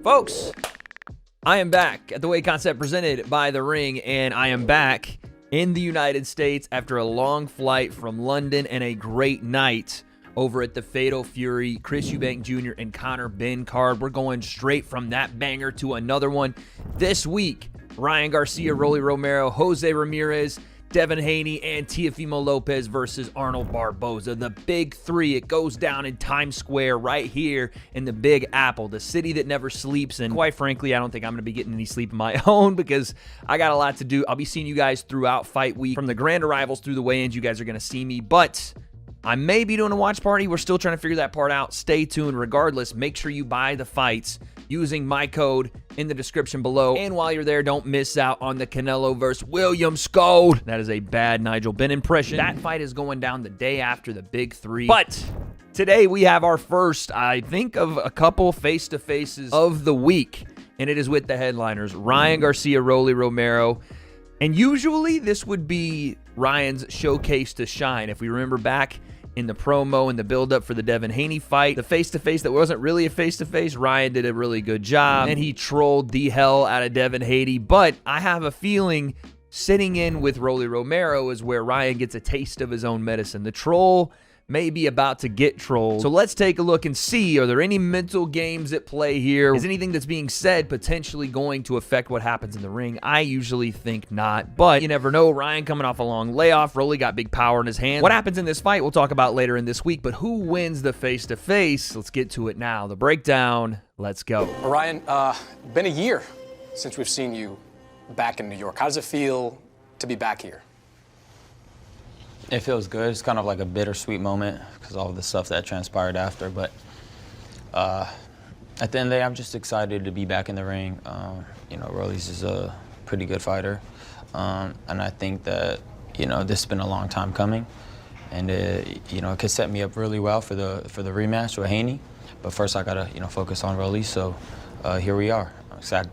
Folks, I am back at the W.A.D.E concept presented by The Ring, and I am back in the United States after a long flight from London and a great night over at the Fatal Fury, Chris Eubank Jr. and Conor Benn card. We're going straight from that banger to another one. This week, Ryan Garcia, Romero, Jose Ramirez, Devin Haney, and Teofimo Lopez versus Arnold Barboza. The big three. It goes down in Times Square right here in the Big Apple, the city that never sleeps. And quite frankly, I don't think I'm going to be getting any sleep of my own because I got a lot to do. I'll be seeing you guys throughout fight week. From the grand arrivals through the weigh-ins, you guys are going to see me. But I may be doing a watch party. We're still trying to figure that part out. Stay tuned. Regardless, make sure you buy the fights using my code in the description below. And while you're there, don't miss out on the Canelo versus William Scold. That is a bad Nigel Benn impression. That fight is going down the day after the big three. But today we have our first, I think, of a couple face-to-faces of the week. And it is with the headliners, Ryan Garcia, Romero. And usually this would be Ryan's showcase to shine. If we remember back in the promo and the build-up for the Devin Haney fight, the face-to-face that wasn't really a face-to-face, Ryan did a really good job, and he trolled the hell out of Devin Haney. But I have a feeling sitting in with Romero is where Ryan gets a taste of his own medicine. The troll may be about to get trolled. So let's take a look and see, are there any mental games at play here? Is anything that's being said potentially going to affect what happens in the ring? I usually think not, but you never know. Ryan coming off a long layoff. Rolly got big power in his hands. What happens in this fight, we'll talk about later in this week, but who wins the face-to-face? Let's get to it now. The breakdown, let's go. Ryan, been a year since we've seen you back in New York. How does it feel to be back here? It feels good. It's kind of like a bittersweet moment because all of the stuff that transpired after. But at the end of the day, I'm just excited to be back in the ring. You know, Rolly's is a pretty good fighter. And I think that, you know, this has been a long time coming. And, you know, it could set me up really well for the rematch with Haney. But first I got to, you know, focus on Rolly. So here we are.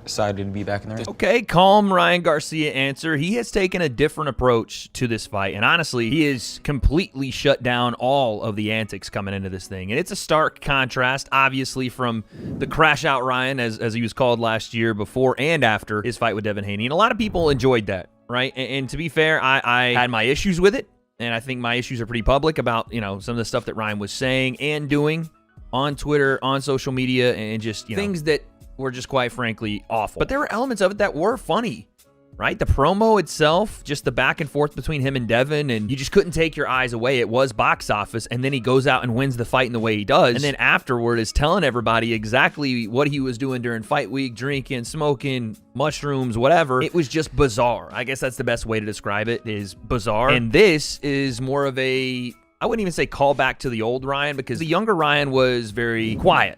Excited to be back in the ring. Okay, calm Ryan Garcia answer. He has taken a different approach to this fight, and honestly, he has completely shut down all of the antics coming into this thing. And it's a stark contrast, obviously, from the crash out Ryan, as he was called last year, before and after his fight with Devin Haney. And a lot of people enjoyed that, right? And to be fair, I had my issues with it, and I think my issues are pretty public about, you know, some of the stuff that Ryan was saying and doing on Twitter, on social media, and just, you know, things that were just quite frankly awful. But there were elements of it that were funny, right? The promo itself, just the back and forth between him and Devin, and you just couldn't take your eyes away. It was box office, and then he goes out and wins the fight in the way he does. And then afterward is telling everybody exactly what he was doing during fight week, drinking, smoking, mushrooms, whatever. It was just bizarre. I guess that's the best way to describe it, is bizarre. And this is more of a, I wouldn't even say callback to the old Ryan, because the younger Ryan was very quiet,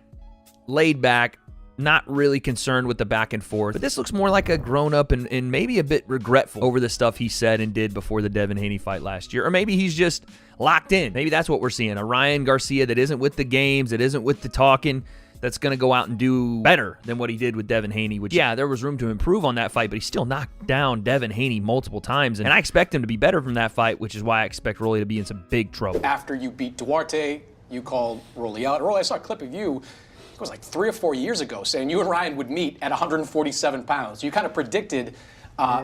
laid back, not really concerned with the back and forth. But this looks more like a grown-up and maybe a bit regretful over the stuff he said and did before the Devin Haney fight last year. Or maybe he's just locked in. Maybe that's what we're seeing. A Ryan Garcia that isn't with the games, that isn't with the talking, that's going to go out and do better than what he did with Devin Haney, which, yeah, there was room to improve on that fight, but he still knocked down Devin Haney multiple times. And I expect him to be better from that fight, which is why I expect Rolly to be in some big trouble. After you beat Duarte, you called Rolly out. Rolly, I saw a clip of you, it was like 3 or 4 years ago, saying you and Ryan would meet at 147 pounds. You kind of predicted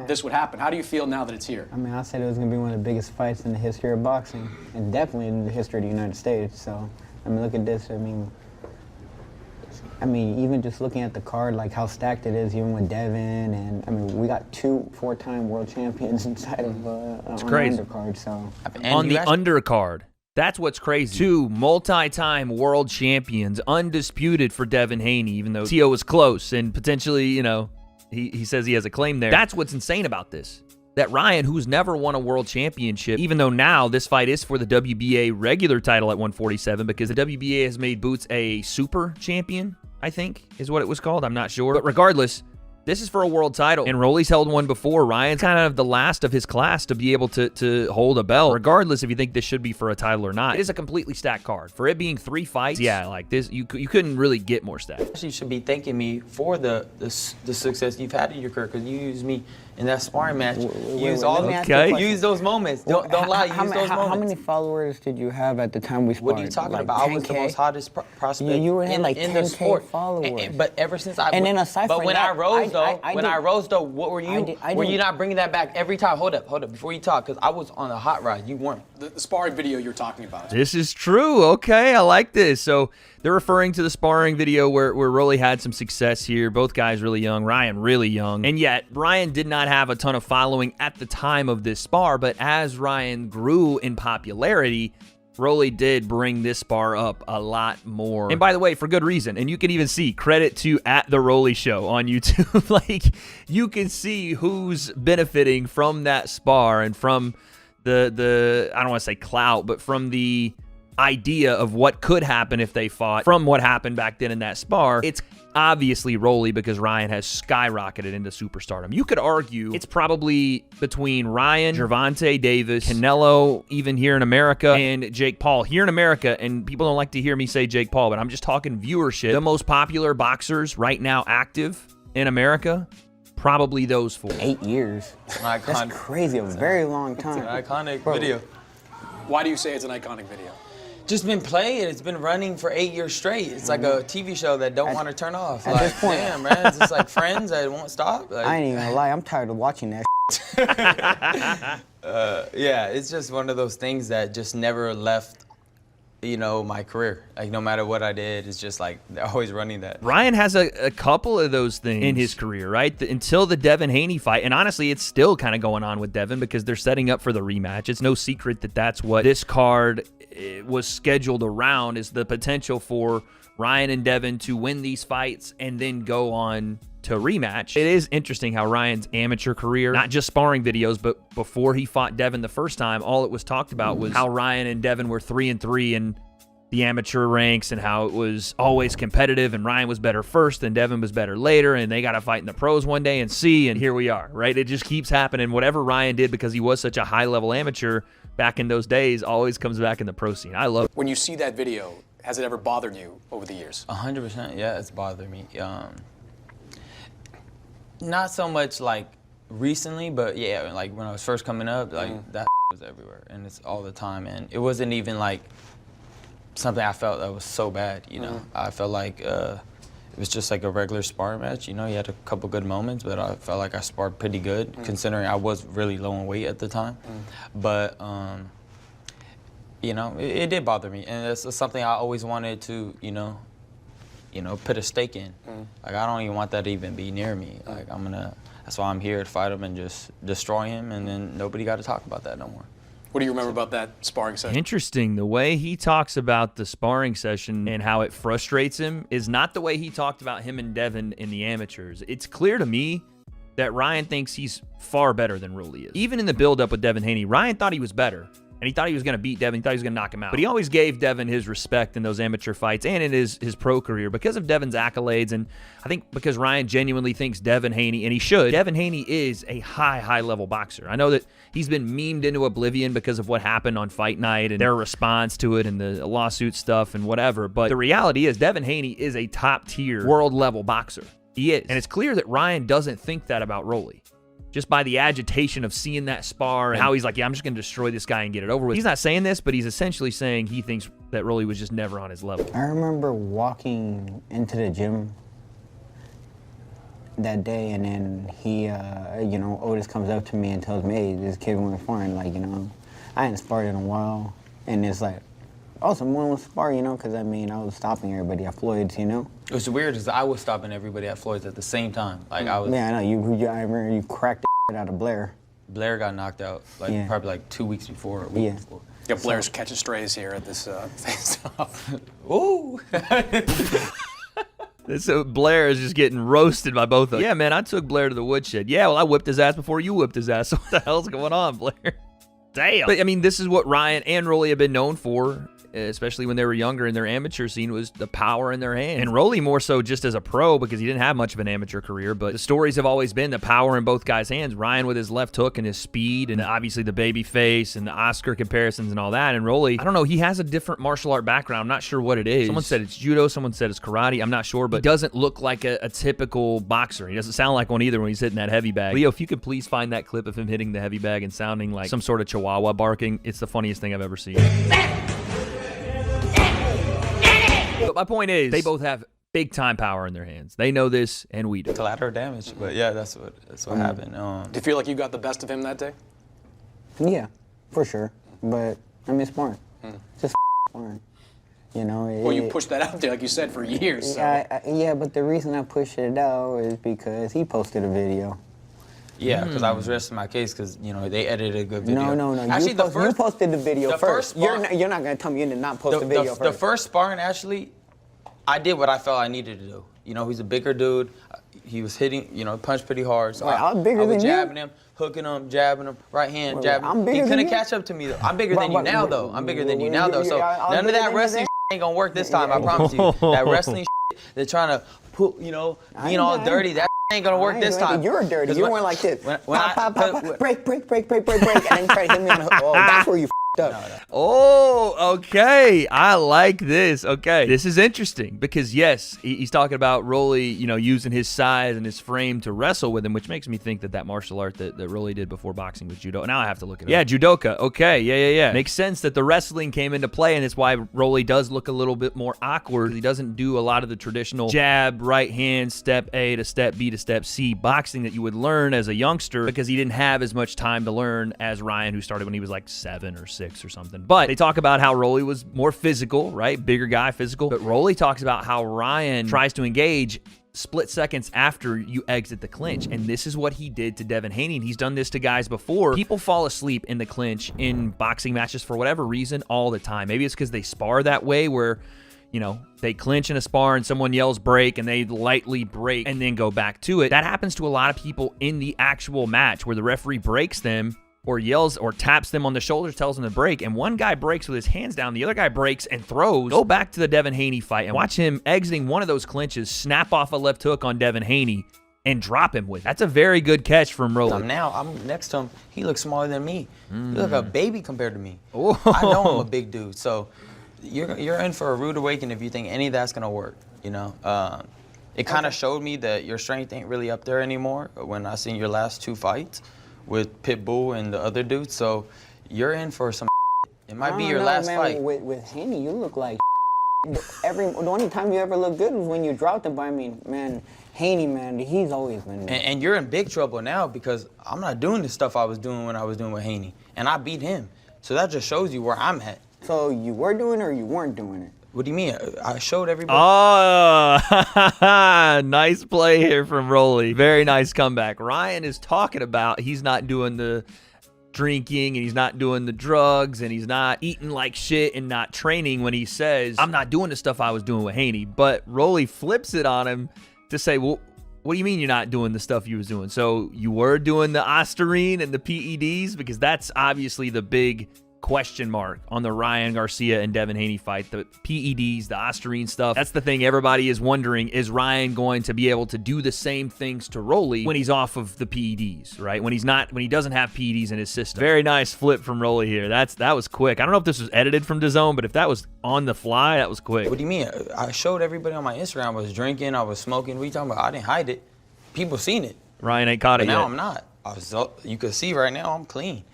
this would happen. How do you feel now that it's here? I mean, I said it was going to be one of the biggest fights in the history of boxing, and definitely in the history of the United States. So, I mean, look at this. I mean, even just looking at the card, like how stacked it is, even with Devin, and I mean, we got 2 4-time world champions inside of it's on crazy. the undercard. So, on the undercard. That's what's crazy. 2 multi-time world champions, undisputed for Devin Haney, even though Tio was close and potentially, you know, he says he has a claim there. That's what's insane about this. That Ryan, who's never won a world championship, even though now this fight is for the WBA regular title at 147, because the WBA has made Boots a super champion, I think, is what it was called. I'm not sure. But regardless, This is for a world title, and Rolly's held one before. Ryan's kind of the last of his class to be able to hold a belt, regardless if you think this should be for a title or not. It is a completely stacked card. For it being 3 fights, yeah, like this, you couldn't really get more stacked. You should be thanking me for the success you've had in your career, because you used me in that sparring match. Use those moments. Don't lie. Use those moments. How many followers did you have at the time we sparred? What are you talking like about? 10K? I was the most hottest prospect You had like in 10K the sport. followers. But ever since I and then aside but from when that, I rose though, what were you? Were you not bringing that back every time? Hold up, before you talk, because I was on a hot ride. You weren't. The sparring video you're talking about. This is true. Okay, I like this. So they're referring to the sparring video where Rolly had some success here. Both guys really young. Ryan really young. And yet, Ryan did not have a ton of following at the time of this spar, but as Ryan grew in popularity, Rolly did bring this spar up a lot more. And by the way, for good reason. And you can even see, credit to @TheRolly Show on YouTube. Like, you can see who's benefiting from that spar and from the I don't want to say clout, but from the idea of what could happen if they fought from what happened back then in that spar. It's obviously Rolly because Ryan has skyrocketed into superstardom. You could argue it's probably between Ryan, Gervonta Davis, Canelo, even here in America, and Jake Paul. Here in America, and people don't like to hear me say Jake Paul, but I'm just talking viewership. The most popular boxers right now active in America, probably those 4. 8 years. That's crazy. A very long time. It's an iconic video. Why do you say it's an iconic video? Just been playing. It's been running for 8 years straight. It's like a TV show that don't want to turn off. At like, this point, damn, man, it's just like Friends that won't stop. Like, I ain't even gonna lie. I'm tired of watching that. Yeah, it's just one of those things that just never left, you know, my career. Like, no matter what I did, it's just like they're always running that. Ryan has a couple of those things in his career, right? Until the Devin Haney fight. And honestly, it's still kind of going on with Devin because they're setting up for the rematch. It's no secret that that's what this card was scheduled around, is the potential for Ryan and Devin to win these fights and then go on to rematch. It is interesting how Ryan's amateur career, not just sparring videos, but before he fought Devin the first time, all it was talked about was how Ryan and Devin were 3-3 in the amateur ranks and how it was always competitive and Ryan was better first and Devin was better later and they got to fight in the pros one day and see, and here we are, right? It just keeps happening. Whatever Ryan did because he was such a high-level amateur back in those days always comes back in the pro scene. I love it. When you see that video, has it ever bothered you over the years? 100%, yeah, it's bothered me. Not so much like recently, but yeah, like when I was first coming up, like that was everywhere and it's all the time, and it wasn't even like something I felt that was so bad, you know. I felt like it was just like a regular sparring match, you know. You had a couple good moments, but I felt like I sparred pretty good considering I was really low in weight at the time. But you know, it did bother me, and it's something I always wanted to, you know, put a stake in. Like, I don't even want that to even be near me. Like, that's why I'm here to fight him and just destroy him, and then nobody got to talk about that no more. What do you remember about that sparring session? Interesting. The way he talks about the sparring session and how it frustrates him is not the way he talked about him and Devin in the amateurs. It's clear to me that Ryan thinks he's far better than Rolly is. Even in the build-up with Devin Haney, Ryan thought he was better. And he thought he was going to beat Devin. He thought he was going to knock him out. But he always gave Devin his respect in those amateur fights and in his pro career because of Devin's accolades. And I think because Ryan genuinely thinks Devin Haney, and he should, Devin Haney is a high-level boxer. I know that he's been memed into oblivion because of what happened on Fight Night and their response to it and the lawsuit stuff and whatever. But the reality is Devin Haney is a top-tier world-level boxer. He is. And it's clear that Ryan doesn't think that about Rolly. Just by the agitation of seeing that spar and how he's like, yeah, I'm just going to destroy this guy and get it over with. He's not saying this, but he's essentially saying he thinks that Rolly was just never on his level. I remember walking into the gym that day, and then he, you know, Otis comes up to me and tells me, hey, this kid went foreign. Like, you know, I hadn't sparred in a while. And it's like, oh, someone was spar, you know, because, I mean, I was stopping everybody at Floyd's, you know? It was weird because I was stopping everybody at Floyd's at the same time. Like, I was. Yeah, I know. I remember you cracked the out of Blair. Blair got knocked out, like, probably like 2 weeks before. Or a week before. Yeah, Blair's catching strays here at this face-off. Ooh! So Blair is just getting roasted by both of them. Yeah, man, I took Blair to the woodshed. Yeah, well, I whipped his ass before you whipped his ass. So what the hell's going on, Blair? Damn. But, I mean, this is what Ryan and Rolly have been known for especially when they were younger in their amateur scene, was the power in their hands. And Rolly more so just as a pro because he didn't have much of an amateur career, but the stories have always been the power in both guys' hands. Ryan with his left hook and his speed and obviously the baby face and the Oscar comparisons and all that. And Rolly, I don't know, he has a different martial art background. I'm not sure what it is. Someone said it's judo, someone said it's karate. I'm not sure, but he doesn't look like a typical boxer. He doesn't sound like one either when he's hitting that heavy bag. Leo, if you could please find that clip of him hitting the heavy bag and sounding like some sort of chihuahua barking, it's the funniest thing I've ever seen. But my point is, they both have big time power in their hands. They know this, and we do. Collateral damage, but yeah, that's what happened. Do you feel like you got the best of him that day? Yeah, for sure. But I mean, sparring. Just sparring. You know. Well, you pushed that out there, like you said, for years. So. Yeah, but the reason I pushed it out is because he posted a video. Yeah, because I was resting my case because, you know, they edited a good video. No. Actually, you posted the video first. You're not going to tell me you did not post the video first. The first sparring, actually, I did what I felt I needed to do. You know, he's a bigger dude. He was hitting, you know, punched pretty hard. So I was bigger than you? jabbing him, hooking him, jabbing him, right hand, jabbing him. He couldn't catch up to me, though. I'm bigger than you now, though. I'm bigger than you now, though. So none of that wrestling ain't going to work this time, I promise you. That wrestling they're trying to put, you know, being all dirty, that ain't gonna work this time. You're dirty. You went like this. Pop, break, and then try to hit me on the hook. Oh, that's where you f***ed up. No. Oh, okay. I like this. Okay. This is interesting because, yes, he's talking about Rolly, you know, using his size and his frame to wrestle with him, which makes me think that martial art that Rolly did before boxing was judo. Now I have to look at it. Yeah, judoka. Okay. Yeah. Makes sense that the wrestling came into play, and it's why Rolly does look a little bit more awkward. He doesn't do a lot of the traditional jab, right hand, step A to step B to step C boxing that you would learn as a youngster because he didn't have as much time to learn as Ryan, who started when he was like 7 or 6 or something. But they talk about how Rolly was more physical, right? Bigger guy, physical. But Rolly talks about how Ryan tries to engage split seconds after you exit the clinch. And this is what he did to Devin Haney. And he's done this to guys before. People fall asleep in the clinch in boxing matches for whatever reason all the time. Maybe it's because they spar that way where, you know, they clinch in a spar and someone yells break and they lightly break and then go back to it. That happens to a lot of people in the actual match where the referee breaks them or yells or taps them on the shoulders, tells them to break, and one guy breaks with his hands down, the other guy breaks and throws. Go back to the Devin Haney fight and watch him exiting one of those clinches, snap off a left hook on Devin Haney, and drop him with it. That's a very good catch from Rolly. Now I'm next to him. He looks smaller than me. He looks like a baby compared to me. I know I'm a big dude, so you're in for a rude awakening if you think any of that's gonna work. You know, it kind of showed me that your strength ain't really up there anymore when I seen your last 2 fights with Pitbull and the other dudes. So you're in for some. It might be your last fight. With Haney, you look like the only time you ever look good was when you dropped him. But I mean, man, Haney, man, he's always been. And you're in big trouble now because I'm not doing the stuff I was doing when I was doing with Haney, and I beat him. So that just shows you where I'm at. So you were doing it or you weren't doing it? What do you mean? I showed everybody. Oh, nice play here from Rolly. Very nice comeback. Ryan is talking about he's not doing the drinking and he's not doing the drugs and he's not eating like shit and not training when he says, I'm not doing the stuff I was doing with Haney. But Rolly flips it on him to say, well, what do you mean you're not doing the stuff you was doing? So you were doing the Ostarine and the PEDs? Because that's obviously the big question mark on the Ryan Garcia and Devin Haney fight. The PEDs, the Ostarine stuff, that's the thing everybody is wondering. Is Ryan going to be able to do the same things to Rolly when he's off of the PEDs, right? When he doesn't have PEDs in his system. Very nice flip from Rolly here. That was quick. I don't know if this was edited from DAZN, but if that was on the fly, that was quick. What do you mean? I showed everybody on my Instagram I was drinking, I was smoking. What are you talking about? I didn't hide it. People seen it. Ryan ain't caught it yet. Now I'm not. You can see right now I'm clean.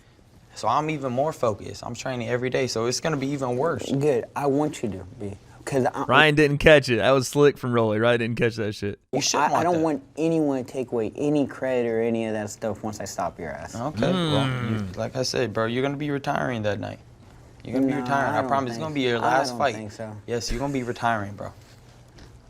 So I'm even more focused. I'm training every day, so it's gonna be even worse. Good. I want you to be, because Ryan didn't catch it. That was slick from Rolly. Ryan didn't catch that shit. I don't want anyone to take away any credit or any of that stuff once I stop your ass. Okay. Well, like I said, bro, you're gonna be retiring that night. You're gonna be retiring. I promise it's gonna be your last fight. I don't think so. Yes, you're gonna be retiring, bro.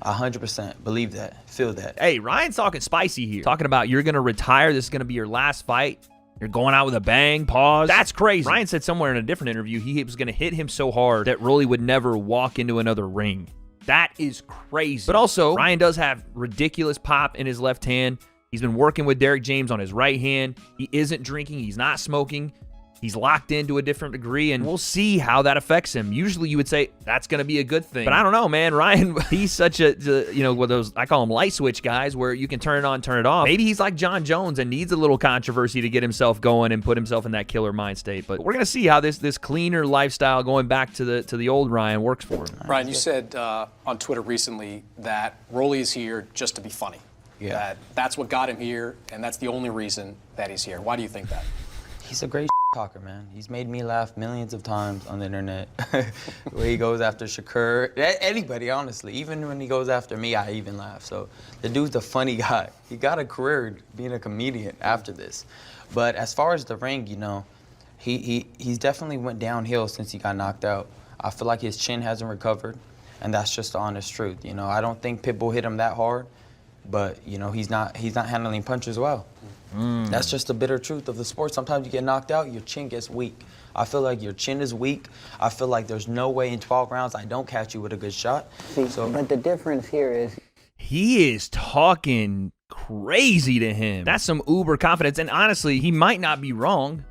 100%. Believe that. Feel that. Hey, Ryan's talking spicy here. Talking about you're gonna retire. This is gonna be your last fight. You're going out with a bang, pause. That's crazy. Ryan said somewhere in a different interview he was going to hit him so hard that Rolly would never walk into another ring. That is crazy. But also, Ryan does have ridiculous pop in his left hand. He's been working with Derek James on his right hand. He isn't drinking. He's not smoking. He's locked into a different degree, and we'll see how that affects him. Usually you would say that's going to be a good thing. But I don't know, man. Ryan, he's such a, you know, with those, I call them light switch guys, where you can turn it on, turn it off. Maybe he's like John Jones and needs a little controversy to get himself going and put himself in that killer mind state. But we're going to see how this cleaner lifestyle going back to the old Ryan works for him. Ryan, you said on Twitter recently that Rolly is here just to be funny. Yeah. That's what got him here, and that's the only reason that he's here. Why do you think that? He's a great talker, man. He's made me laugh millions of times on the internet. The way he goes after Shakur, anybody, honestly. Even when he goes after me, I even laugh. So the dude's a funny guy. He got a career being a comedian after this. But as far as the ring, you know, he's definitely went downhill since he got knocked out. I feel like his chin hasn't recovered, and that's just the honest truth. You know, I don't think Pitbull hit him that hard, but you know, he's not handling punches well. That's just the bitter truth of the sport. Sometimes you get knocked out, your chin gets weak. I feel like your chin is weak. I feel like there's no way in 12 rounds I don't catch you with a good shot. See, but the difference here is he is talking crazy to him. That's some uber confidence. And honestly, he might not be wrong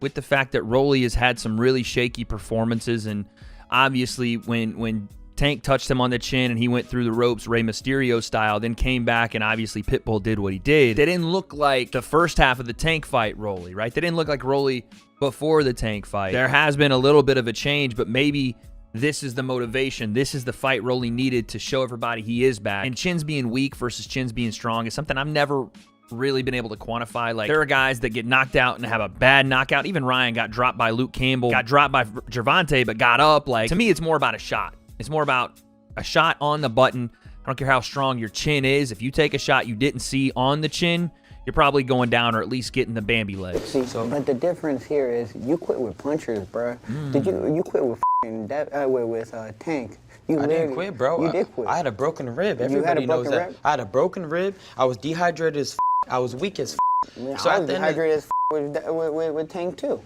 with the fact that Rolly has had some really shaky performances. And obviously, when Tank touched him on the chin and he went through the ropes Rey Mysterio style, then came back and obviously Pitbull did what he did. They didn't look like the first half of the Tank fight Rolly, right? They didn't look like Rolly before the Tank fight. There has been a little bit of a change, but maybe this is the motivation. This is the fight Rolly needed to show everybody he is back. And chins being weak versus chins being strong is something I've never really been able to quantify. Like, there are guys that get knocked out and have a bad knockout. Even Ryan got dropped by Luke Campbell, got dropped by Gervonta, but got up. Like, to me, it's more about a shot. It's more about a shot on the button. I don't care how strong your chin is. If you take a shot you didn't see on the chin, you're probably going down or at least getting the Bambi legs. See, but the difference here is you quit with punchers, bro. Did you quit with Tank? I didn't quit, bro. You did quit. I had a broken rib. Everybody knows that. Rib? I had a broken rib. I was dehydrated as I was weak as Yeah, So I was dehydrated as with Tank too.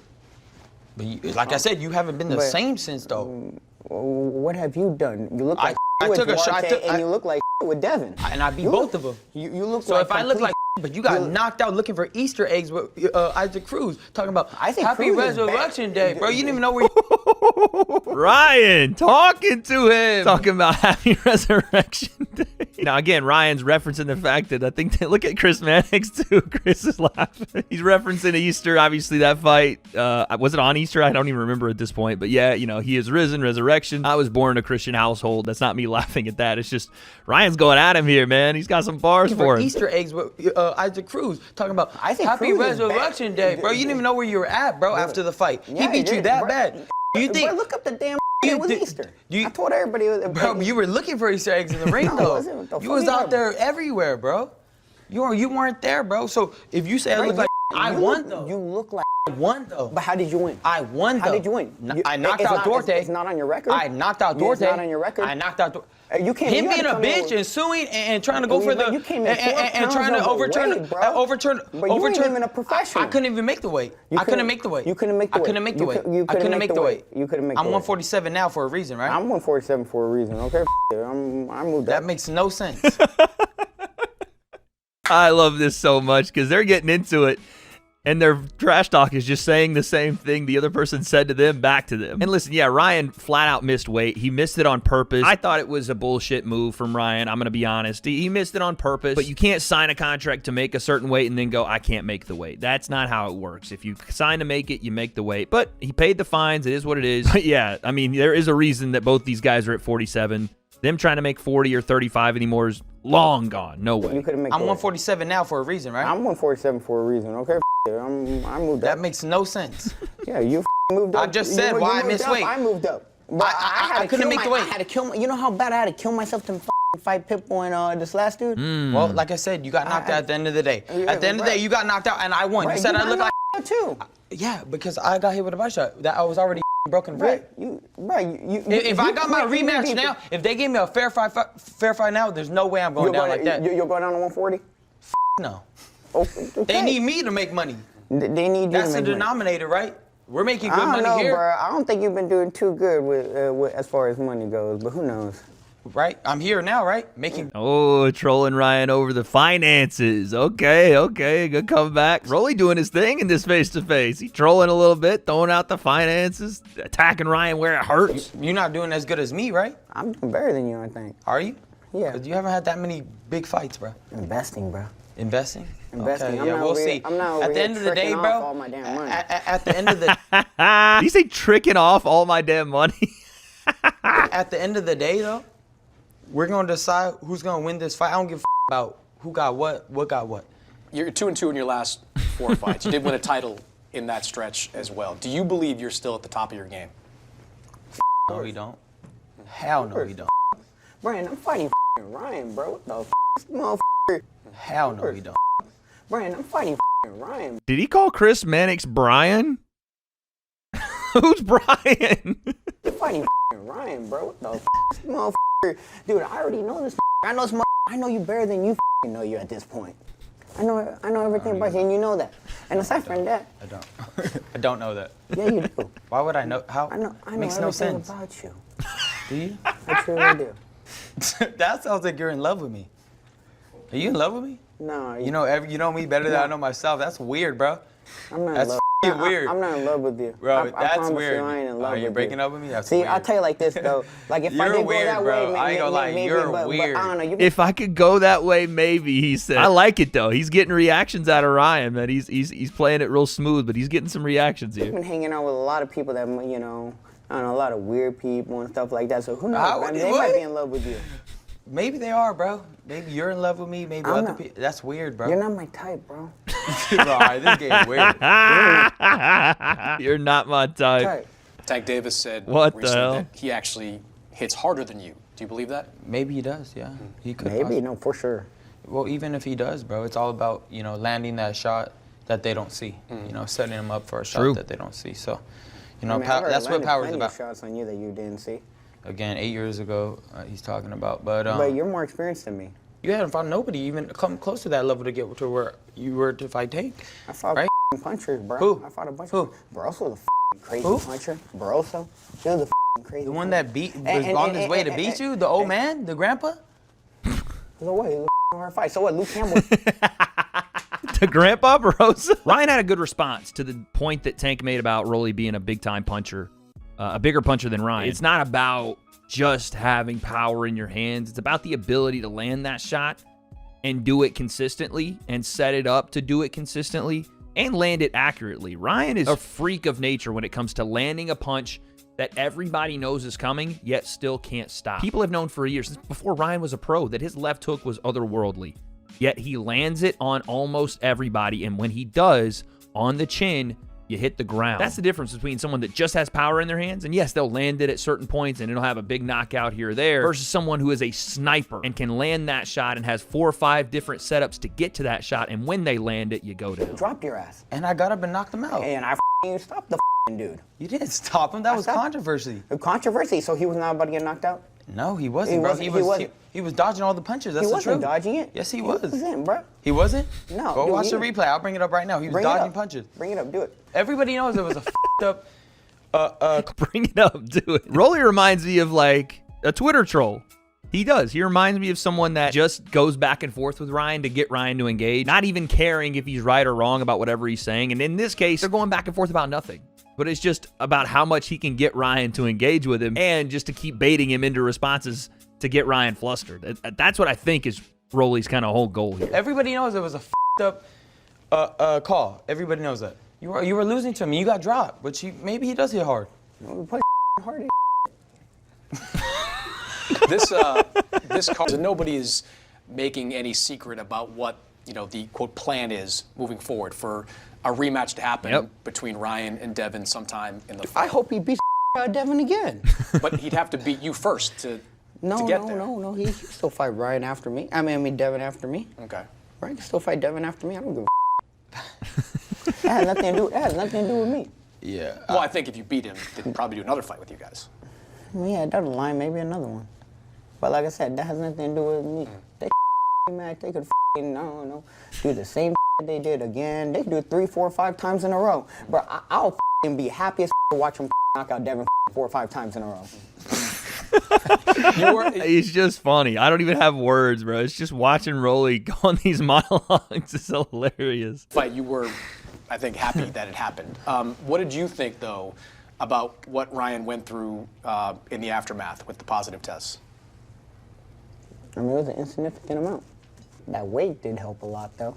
But like I said, you haven't been the same since though. What have you done? You look like I with took a shot, and you look like with Devin. And I beat both of them. You look so like if I look like but you got knocked out looking for Easter eggs with Isaac Cruz, talking about Happy Resurrection Day, bro. You didn't even know where you... Ryan, talking to him. Talking about Happy Resurrection Day. Now, again, Ryan's referencing the fact that I think look at Chris Mannix, too. Chris is laughing. He's referencing Easter, obviously, that fight. Was it on Easter? I don't even remember at this point. But yeah, you know, he is risen, resurrection. I was born in a Christian household. That's not me laughing at that. It's just Ryan's going at him here, man. He's got some bars for him. Easter eggs with Isaac Cruz, talking about Happy Resurrection Day, bro. You didn't even know where you were at, bro, after the fight. He beat you that bad. Do you think? Bro, look up the damn it was Easter. I told everybody it was. Bro, you were looking for Easter eggs in the ring, though. You was out there everywhere, bro. You weren't there, bro. So if you say I look like I won, though. You look like I won, though. But how did you win? I won, though. How did you win? I knocked out Duarte. It's not on your record? I knocked out Duarte. It's not on your record? I knocked out Duarte. You can't. Him being a bitch and suing and trying to go for the you came in and trying to overturn. But you weren't even a professional. I couldn't even make the weight. I couldn't make the weight. You couldn't make the weight. I couldn't make the weight. I couldn't make the weight. You couldn't make the weight. I'm 147 now for a reason, right? I'm 147 for a reason. Okay, I moved up. That makes no sense. I love this so much because they're getting into it. And their trash talk is just saying the same thing the other person said to them back to them. And listen, yeah, Ryan flat out missed weight. He missed it on purpose. I thought it was a bullshit move from Ryan. I'm going to be honest. He missed it on purpose. But you can't sign a contract to make a certain weight and then go, I can't make the weight. That's not how it works. If you sign to make it, you make the weight. But he paid the fines. It is what it is. But yeah, I mean, there is a reason that both these guys are at 47. Them trying to make 40 or 35 anymore is long gone. No way. You couldn't make I'm 147 now for a reason, right? I'm 147 for a reason. Okay, I moved up. That makes no sense. Yeah, you moved up. I just said why I missed weight. I moved up. But I couldn't make the weight. I had to kill. You know how bad I had to kill myself to fight Pitbull and this last dude? Well, like I said, you got knocked out at the end of the day. At the end of the day, you got knocked out and I won. You said I look like too. Yeah, because I got hit with a body shot. That I was already broken rib. If I got my rematch now, if they gave me a fair fight now, there's no way I'm going down like that. You're going down to 140? No. Okay. They need me to make money. They need you That's to make the denominator, right? We're making good money here. here. Bro. I don't think you've been doing too good with as far as money goes, but who knows? right? I'm here now, right? Making. Oh, trolling Ryan over the finances. Okay, good comeback. Rolly doing his thing in this face-to-face. He trolling a little bit, throwing out the finances, attacking Ryan where it hurts. You're not doing as good as me, right? I'm doing better than you, I think. Are you? Yeah. 'Cause you haven't had that many big fights, bro. Investing, bro. Investing? Investing. Okay, I'm yeah, not we'll over here- see. I'm not over At the here end of the day, tricking bro. off all my damn money. At the end of the Did you say tricking off all my damn money? at the end of the day, though, we're gonna decide who's gonna win this fight. I don't give a about who got what got what. You're 2-2 in your last 4 fights. You did win a title in that stretch as well. Do you believe you're still at the top of your game? No, we don't. Hell no, we don't. Brian, I'm fighting Ryan, bro. What the motherfucker? Hell no, we don't. Brian, I'm fighting Ryan. Did he call Chris Mannix Brian? Who's Brian? I'm fighting Ryan, bro. What the motherfucker? Dude, I already know this. I know this. I know you better than you know you at this point. I know everything about you, and you know that. And aside from that, I don't. I don't know that. yeah, you do. Why would I know? How? I know Makes no everything sense. about you. Do you? I truly do. That sounds like you're in love with me. Are you in love with me? No, You know me better than I know myself. That's weird, bro. I'm not in That's love. f***ing weird. I'm not in love with you. Bro, I that's promise weird. You, I ain't in love Are you with breaking up with me? That's See, weird. I'll tell you like this though. Like if I You're did go weird, that bro. way, I ain't gonna lie, maybe, you're but weird. I don't know. If I could go that way, maybe, he said. I like it, though. He's getting reactions out of Ryan, man. He's playing it real smooth, but he's getting some reactions I've here. been hanging out with a lot of people that, you know, I don't know, a lot of weird people and stuff like that. So who knows? How- I mean, they what? might be in love with you. Maybe they are, bro. Maybe you're in love with me. Maybe I'm other not. people. That's weird, bro. You're not my type, bro. Bro, all right, this is getting weird. You're not my type. Type. Tank Davis said What the recently hell? that he actually hits harder than you. Do you believe that? Maybe he does, yeah. He could. Maybe, possibly. no, for sure. Well, even if he does, bro, it's all about, landing that shot that they don't see. Setting them up for a shot True. that they don't see. So, I mean, I've already that's what landed power's plenty about. of shots on you that you didn't see. Again, 8 years ago, he's talking about. But You're more experienced than me. you hadn't fought nobody even come close to that level to get to where you were to fight Tank. I fought right? punchers, bro. Who? I fought a bunch Who? of Barroso was a crazy Who? puncher. Barroso. He was a crazy The one puncher. that was And- on and- his way to and- beat and- you? The old man? The grandpa? So what? He was a hard fight. So what? Luke Campbell. To Grandpa Barossa. Ryan had a good response to the point that Tank made about Rolly being a big-time puncher, a bigger puncher than Ryan. It's not about just having power in your hands. It's about the ability to land that shot and do it consistently and set it up to do it consistently and land it accurately. Ryan is a freak of nature when it comes to landing a punch that everybody knows is coming, yet still can't stop. People have known for years, since before Ryan was a pro, that his left hook was otherworldly. Yet he lands it on almost everybody, and when he does, on the chin, you hit the ground. That's the difference between someone that just has power in their hands, and yes, they'll land it at certain points, and it'll have a big knockout here or there, versus someone who is a sniper and can land that shot and has 4 or 5 different setups to get to that shot, and when they land it, you go down. Dropped your ass. And I got up and knocked him out. And I stopped the dude. You didn't stop him. That was stopped- controversy. A controversy, so he was not about to get knocked out? No, he wasn't, He bro. wasn't- he wasn't. He was dodging all the punches. That's He the wasn't truth. dodging it. Yes, he He was. wasn't, bro. He wasn't? No, Go dude, watch he- the replay. I'll bring it up right now. He was Bring it dodging up. punches. Bring it up, do it. Everybody knows it was a f***ed up. Bring it up, do it. Rolly reminds me of like a Twitter troll. He does. He reminds me of someone that just goes back and forth with Ryan to get Ryan to engage, not even caring if he's right or wrong about whatever he's saying. And in this case, they're going back and forth about nothing. But it's just about how much he can get Ryan to engage with him and just to keep baiting him into responses to get Ryan flustered. That's what I think is Rolly's kind of whole goal here. Everybody knows it was a f***ed up call. Everybody knows that. You were losing to him. You got dropped, but maybe he does hit hard. We play hard. This card, nobody is making any secret about what the quote plan is moving forward for a rematch to happen between Ryan and Devin sometime in the fall. I hope he beats Devin again. But he'd have to beat you first to get there. No. He can still fight Ryan after me. I mean Devin after me. Okay. Ryan can still fight Devin after me. I don't give a That has nothing to do with me. Yeah. Well, I think if you beat him, they'd probably do another fight with you guys. Well, yeah, down the line, maybe another one. But like I said, that has nothing to do with me. They mad. They could no do the same they did again. They could do it 3, 4, 5 times in a row. Bro, I'll be happy as to watch them knock out Devin 4 or 5 times in a row. He's just funny. I don't even have words, bro. It's just watching Rolly go on these monologues is hilarious. Fight, you were, I think, happy that it happened. What did you think, though, about what Ryan went through in the aftermath with the positive tests? I mean, it was an insignificant amount. That weight did help a lot, though.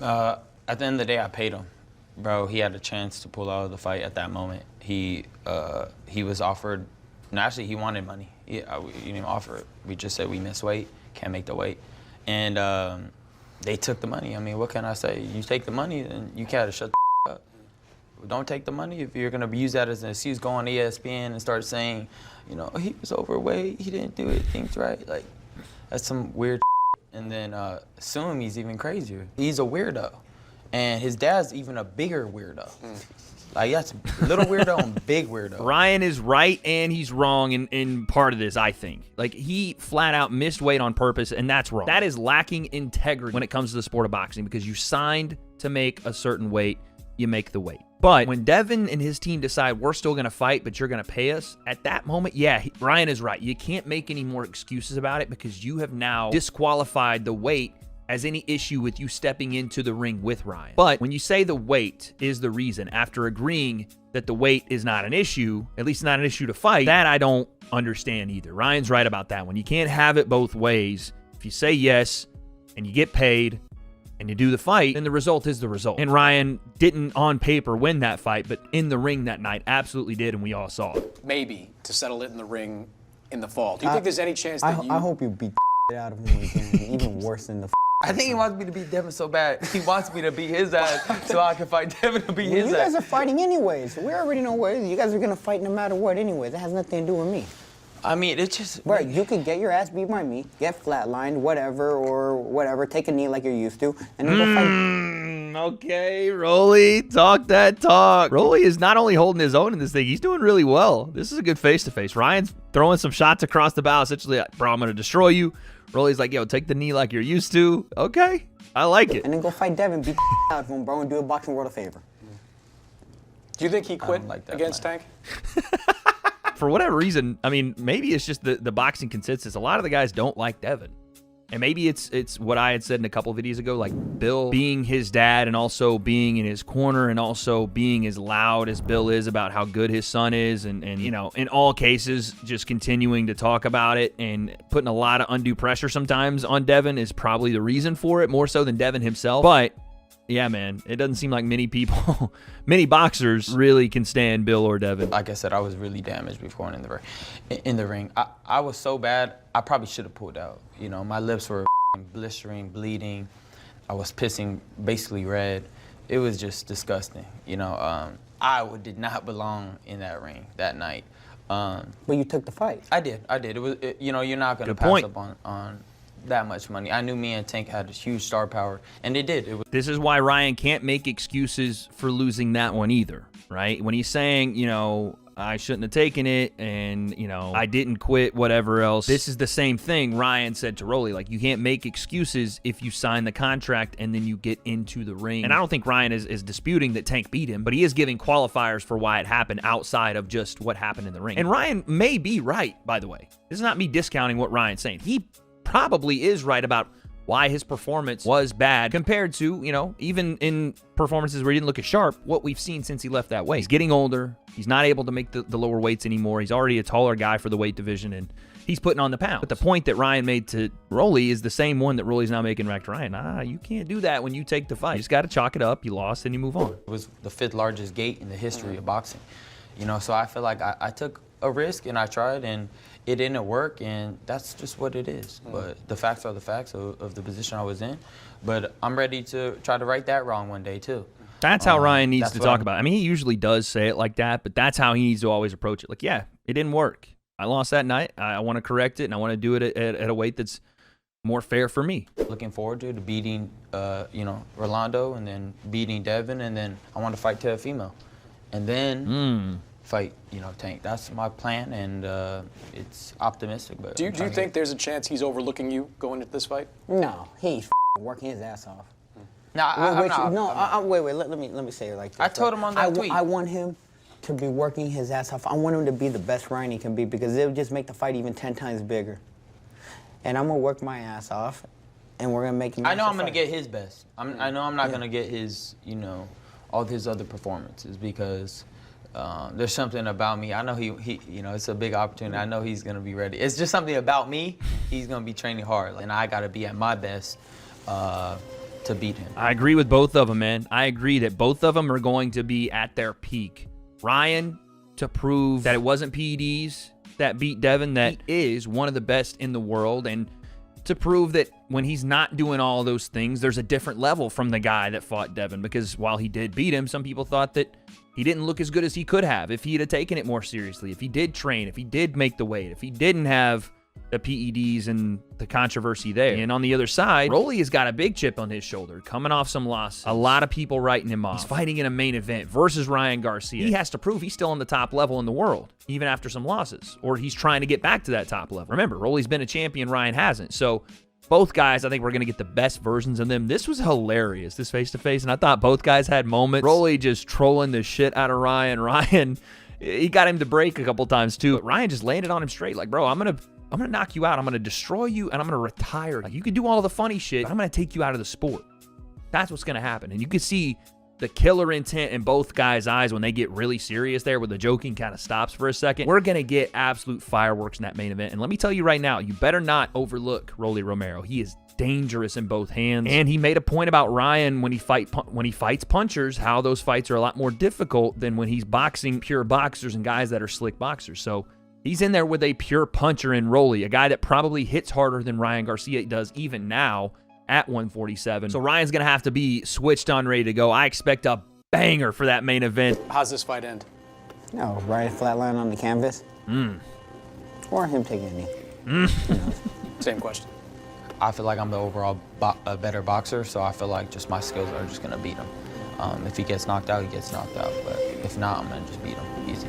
At the end of the day, I paid him. Bro, he had a chance to pull out of the fight at that moment. He was offered, no, actually, he wanted money. He didn't offer it. We just said we missed weight, can't make the weight. And they took the money. I mean, what can I say? You take the money, and you gotta shut the up. Don't take the money if you're gonna use that as an excuse. Go on ESPN and start saying, you know, he was overweight, he didn't do it, things right. Like, that's some weird. And then assume he's even crazier. He's a weirdo. And his dad's even a bigger weirdo. Like, that's little weirdo and big weirdo. Ryan is right and he's wrong in part of this, I think. Like, he flat out missed weight on purpose, and that's wrong. That is lacking integrity when it comes to the sport of boxing, because you signed to make a certain weight, you make the weight. But when Devin and his team decide we're still going to fight, but you're going to pay us, at that moment, yeah, Ryan is right. You can't make any more excuses about it, because you have now disqualified the weight as any issue with you stepping into the ring with Ryan. But when you say the weight is the reason, after agreeing that the weight is not an issue, at least not an issue to fight, that I don't understand either. Ryan's right about that one. You can't have it both ways. If you say yes and you get paid and you do the fight, then the result is the result. And Ryan didn't on paper win that fight, but in the ring that night absolutely did, and we all saw it. Maybe to settle it in the ring in the fall. Do you think there's any chance that I hope you beat the out of him again, even worse than the I think he wants me to beat Devin so bad. He wants me to beat his ass so I can fight Devin to beat his ass. You guys are fighting anyways. We already know what it is. You guys are going to fight no matter what anyways. That has nothing to do with me. I mean, it's just... Right, you could get your ass beat by me, get flatlined, whatever, take a knee like you're used to, and then go fight. Okay, Rolly, talk that talk. Rolly is not only holding his own in this thing, he's doing really well. This is a good face-to-face. Ryan's throwing some shots across the bow, essentially, like, bro, I'm going to destroy you. Rolly's like, yo, take the knee like you're used to. Okay, I like it. And then go fight Devin, beat the out of him, bro, and do a boxing world a favor. Do you think he quit against plan. Tank? For whatever reason, I mean, maybe it's just the boxing consensus. A lot of the guys don't like Devin. And maybe it's what I had said in a couple of videos ago, like Bill being his dad and also being in his corner and also being as loud as Bill is about how good his son is, and you know, in all cases, just continuing to talk about it and putting a lot of undue pressure sometimes on Devin is probably the reason for it, more so than Devin himself. But yeah, man, it doesn't seem like many people, many boxers really can stand Bill or Devin. Like I said, I was really damaged before in the ring. I was so bad, I probably should have pulled out. You know, my lips were blistering, bleeding. I was pissing basically red. It was just disgusting. You know, I did not belong in that ring that night. But you took the fight. I did. It was, you know, you're not going to pass up on that much money. I knew me and Tank had a huge star power, and they did. This is why Ryan can't make excuses for losing that one either, right? When he's saying, you know, I shouldn't have taken it, and, you know, I didn't quit, whatever else. This is the same thing Ryan said to Rolly. Like, you can't make excuses if you sign the contract and then you get into the ring. And I don't think Ryan is disputing that Tank beat him, but he is giving qualifiers for why it happened outside of just what happened in the ring. And Ryan may be right, by the way. This is not me discounting what Ryan's saying. He probably is right about why his performance was bad compared to, you know, even in performances where he didn't look as sharp, what we've seen since he left that weight. He's getting older. He's not able to make the lower weights anymore. He's already a taller guy for the weight division, and he's putting on the pound. But the point that Ryan made to Rolly is the same one that Rolly's now making back to Ryan. You can't do that when you take the fight. You just got to chalk it up. You lost, and you move on. It was the 5th largest gate in the history of boxing. You know, so I feel like I took a risk, and I tried, and it didn't work, and that's just what it is. But the facts are the facts of the position I was in. But I'm ready to try to right that wrong one day, too. That's how Ryan needs to talk about it. I mean, he usually does say it like that, but that's how he needs to always approach it. Like, yeah, it didn't work. I lost that night. I want to correct it, and I want to do it at a weight that's more fair for me. Looking forward to beating, you know, Rolando, and then beating Devin, and then I want to fight Teofimo. And then fight, you know, Tank. That's my plan, and it's optimistic. But do you think there's a chance he's overlooking you going into this fight? No, he's working his ass off. No, wait, let me say it like this. I told him on that tweet. I want him to be working his ass off. I want him to be the best Ryan he can be because it would just make the fight even 10 times bigger. And I'm going to work my ass off, and we're going to make him. I know I'm going to get his best. I know I'm not going to get his, you know, all his other performances because there's something about me. I know he, you know, it's a big opportunity. I know he's going to be ready. It's just something about me. He's going to be training hard, and I got to be at my best to beat him. I agree with both of them, man. I agree that both of them are going to be at their peak. Ryan, to prove that it wasn't PEDs that beat Devin, that he is one of the best in the world, and to prove that when he's not doing all those things, there's a different level from the guy that fought Devin, because while he did beat him, some people thought that he didn't look as good as he could have if he had taken it more seriously, if he did train, if he did make the weight, if he didn't have the PEDs and the controversy there. And on the other side, Rolly has got a big chip on his shoulder, coming off some losses. A lot of people writing him off. He's fighting in a main event versus Ryan Garcia. He has to prove he's still on the top level in the world, even after some losses, or he's trying to get back to that top level. Remember, Rolly's been a champion, Ryan hasn't. So both guys, I think we're going to get the best versions of them. This was hilarious, this face-to-face, and I thought both guys had moments. Rolly just trolling the shit out of Ryan. Ryan, he got him to break a couple times too. But Ryan just landed on him straight, like, bro, I'm going to knock you out. I'm going to destroy you, and I'm going to retire. Like, you can do all the funny shit, but I'm going to take you out of the sport. That's what's going to happen. And you can see the killer intent in both guys' eyes when they get really serious there, where the joking kind of stops for a second. We're going to get absolute fireworks in that main event. And let me tell you right now, you better not overlook Rolly Romero. He is dangerous in both hands. And he made a point about Ryan when he fights punchers, how those fights are a lot more difficult than when he's boxing pure boxers and guys that are slick boxers. So he's in there with a pure puncher in Rolly, a guy that probably hits harder than Ryan Garcia does even now at 147. So Ryan's going to have to be switched on, ready to go. I expect a banger for that main event. How's this fight end? No, right flatline on the canvas. Or him taking a knee. Who knows? Same question. I feel like I'm the overall a better boxer, so I feel like just my skills are just going to beat him. If he gets knocked out, he gets knocked out. But if not, I'm going to just beat him easy.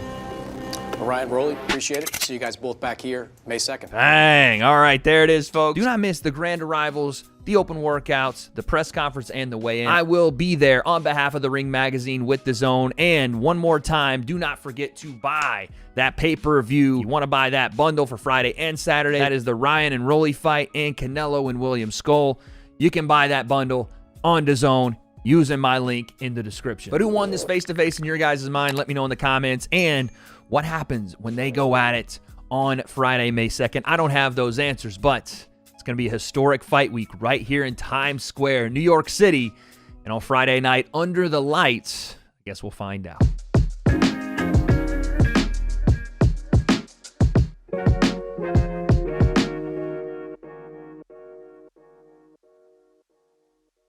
Well, Ryan, Rolly, appreciate it. See you guys both back here May 2nd. Bang. All right, there it is, folks. Do not miss the grand arrivals, the open workouts, the press conference, and the weigh-in. I will be there on behalf of the Ring Magazine with DAZN. And one more time, do not forget to buy that pay-per-view. You want to buy that bundle for Friday and Saturday. That is the Ryan and Rolly fight and Canelo and William Skull. You can buy that bundle on DAZN using my link in the description. But who won this face-to-face in your guys' mind? Let me know in the comments. And what happens when they go at it on Friday, May 2nd? I don't have those answers, but it's going to be a historic fight week right here in Times Square, New York City. And on Friday night, under the lights, I guess we'll find out.